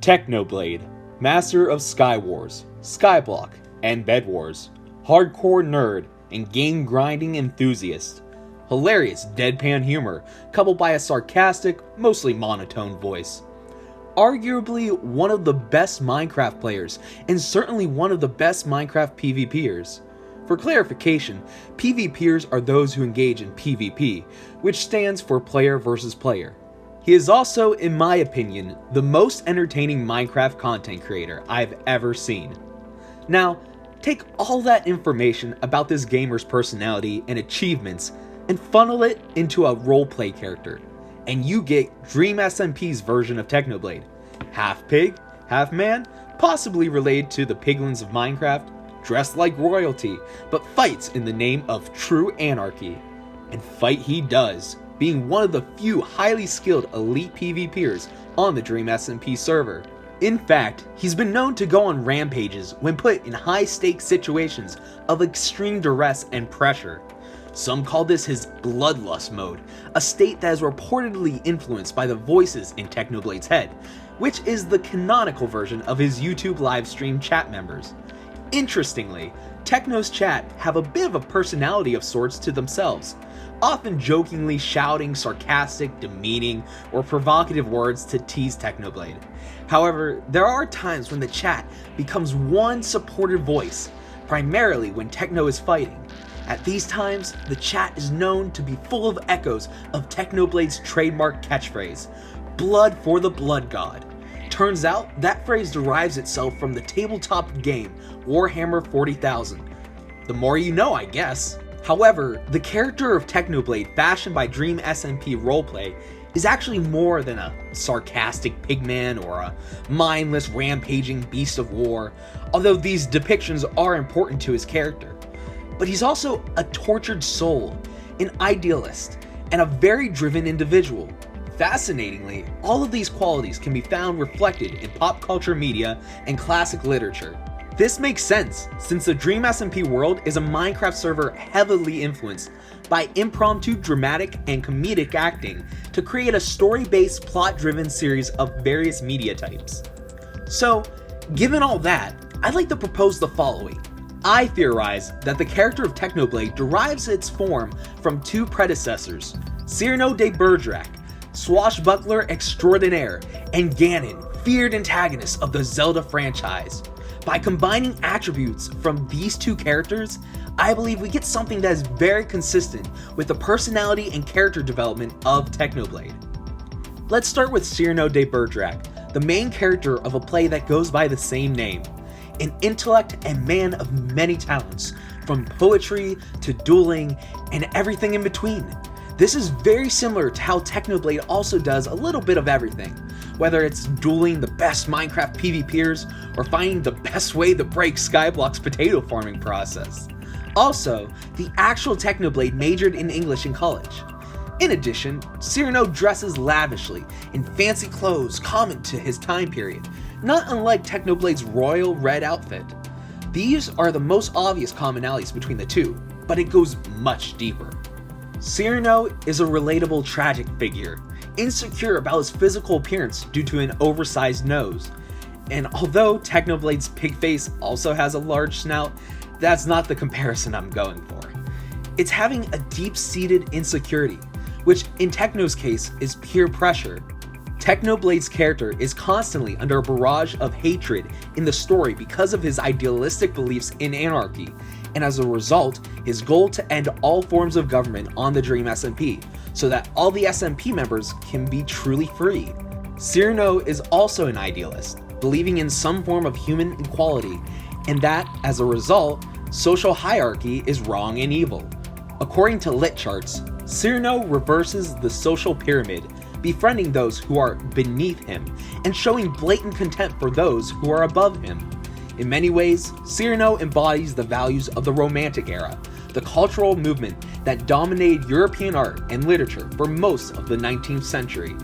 Technoblade, master of Sky Wars, Skyblock, and Bed Wars, hardcore nerd and game grinding enthusiast. Hilarious deadpan humor, coupled by a sarcastic, mostly monotone voice. Arguably one of the best Minecraft players, and certainly one of the best Minecraft PvPers. For clarification, PvPers are those who engage in PvP, which stands for player versus player. He is also, in my opinion, the most entertaining Minecraft content creator I've ever seen. Now, take all that information about this gamer's personality and achievements and funnel it into a roleplay character, and you get Dream SMP's version of Technoblade. Half pig, half man, possibly related to the piglins of Minecraft, dressed like royalty, but fights in the name of true anarchy. And fight he does, being one of the few highly skilled elite PvPers on the Dream SMP server. In fact, he's been known to go on rampages when put in high-stakes situations of extreme duress and pressure. Some call this his bloodlust mode, a state that is reportedly influenced by the voices in Technoblade's head, which is the canonical version of his YouTube livestream chat members. Interestingly, Techno's chat have a bit of a personality of sorts to themselves, often jokingly shouting sarcastic, demeaning, or provocative words to tease Technoblade. However, there are times when the chat becomes one supportive voice, primarily when Techno is fighting. At these times, the chat is known to be full of echoes of Technoblade's trademark catchphrase, "Blood for the Blood God." Turns out, that phrase derives itself from the tabletop game Warhammer 40,000. The more you know, I guess. However, the character of Technoblade fashioned by Dream SMP Roleplay is actually more than a sarcastic pigman or a mindless rampaging beast of war, although these depictions are important to his character. But he's also a tortured soul, an idealist, and a very driven individual. Fascinatingly, all of these qualities can be found reflected in pop culture media and classic literature. This makes sense, since the Dream SMP world is a Minecraft server heavily influenced by impromptu dramatic and comedic acting to create a story-based, plot-driven series of various media types. So, given all that, I'd like to propose the following. I theorize that the character of Technoblade derives its form from two predecessors, Cyrano de Bergerac, swashbuckler extraordinaire, and Ganon, feared antagonist of the Zelda franchise. By combining attributes from these two characters, I believe we get something that is very consistent with the personality and character development of Technoblade. Let's start with Cyrano de Bergerac, the main character of a play that goes by the same name. An intellect and man of many talents, from poetry to dueling and everything in between. This is very similar to how Technoblade also does a little bit of everything, whether it's dueling the best Minecraft PvPers or finding the best way to break Skyblock's potato farming process. Also, the actual Technoblade majored in English in college. In addition, Cyrano dresses lavishly in fancy clothes common to his time period, not unlike Technoblade's royal red outfit. These are the most obvious commonalities between the two, but it goes much deeper. Cyrano is a relatable tragic figure, insecure about his physical appearance due to an oversized nose. And although Technoblade's pig face also has a large snout, that's not the comparison I'm going for. It's having a deep-seated insecurity, which in Techno's case is peer pressure. Technoblade's character is constantly under a barrage of hatred in the story because of his idealistic beliefs in anarchy, and as a result, his goal to end all forms of government on the Dream SMP, so that all the SMP members can be truly free. Cyrano is also an idealist, believing in some form of human equality, and that, as a result, social hierarchy is wrong and evil. According to lit charts, Cyrano reverses the social pyramid, befriending those who are beneath him, and showing blatant contempt for those who are above him. In many ways, Cyrano embodies the values of the Romantic era, the cultural movement that dominated European art and literature for most of the 19th century.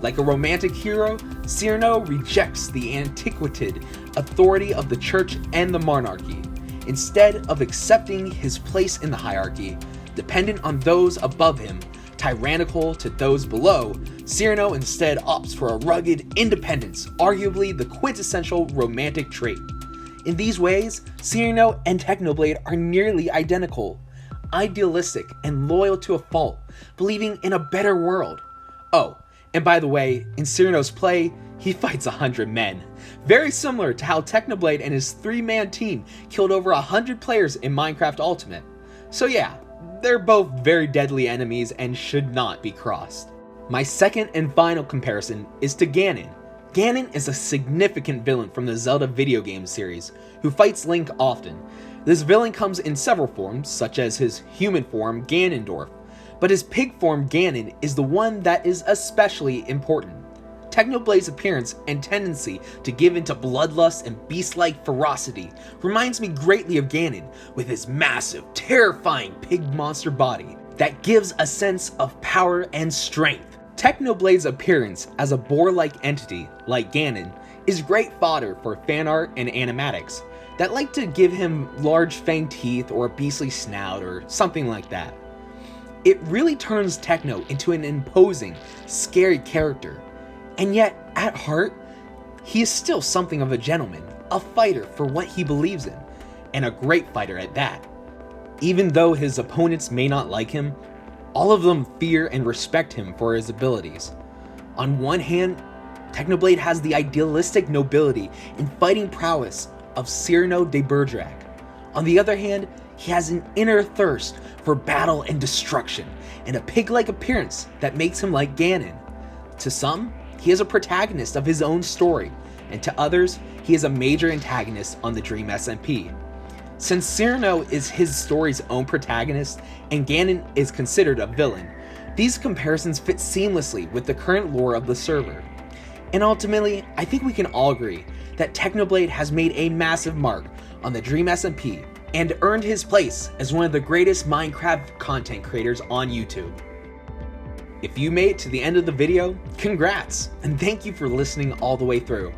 Like a romantic hero, Cyrano rejects the antiquated authority of the church and the monarchy, instead of accepting his place in the hierarchy, dependent on those above him tyrannical to those below, Cyrano instead opts for a rugged independence, arguably the quintessential romantic trait. In these ways, Cyrano and Technoblade are nearly identical, idealistic and loyal to a fault, believing in a better world. Oh, and by the way, in Cyrano's play, he fights 100 men. Very similar to how Technoblade and his 3-man team killed over 100 players in Minecraft Ultimate. So yeah, they're both very deadly enemies and should not be crossed. My second and final comparison is to Ganon. Ganon is a significant villain from the Zelda video game series, who fights Link often. This villain comes in several forms, such as his human form, Ganondorf, but his pig form, Ganon, is the one that is especially important. Technoblade's appearance and tendency to give into bloodlust and beast-like ferocity reminds me greatly of Ganon, with his massive, terrifying pig monster body that gives a sense of power and strength. Technoblade's appearance as a boar-like entity, like Ganon, is great fodder for fan art and animatics that like to give him large fanged teeth or a beastly snout or something like that. It really turns Techno into an imposing, scary character, and yet, at heart, he is still something of a gentleman, a fighter for what he believes in, and a great fighter at that. Even though his opponents may not like him, all of them fear and respect him for his abilities. On one hand, Technoblade has the idealistic nobility and fighting prowess of Cyrano de Bergerac. On the other hand, he has an inner thirst for battle and destruction, and a pig-like appearance that makes him like Ganon. To some, he is a protagonist of his own story, and to others, he is a major antagonist on the Dream SMP. Since Cyrano is his story's own protagonist and Ganon is considered a villain, these comparisons fit seamlessly with the current lore of the server. And ultimately, I think we can all agree that Technoblade has made a massive mark on the Dream SMP and earned his place as one of the greatest Minecraft content creators on YouTube. If you made it to the end of the video, congrats, and thank you for listening all the way through.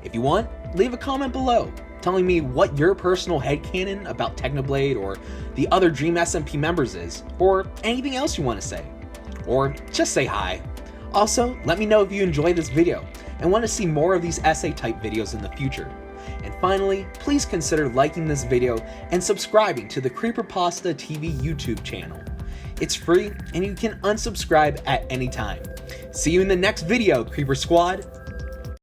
If you want, leave a comment below telling me what your personal headcanon about Technoblade or the other Dream SMP members is, or anything else you want to say. Or just say hi. Also, let me know if you enjoyed this video and want to see more of these essay type videos in the future. And finally, please consider liking this video and subscribing to the Creeperpasta TV YouTube channel. It's free and you can unsubscribe at any time. See you in the next video, Creeper Squad!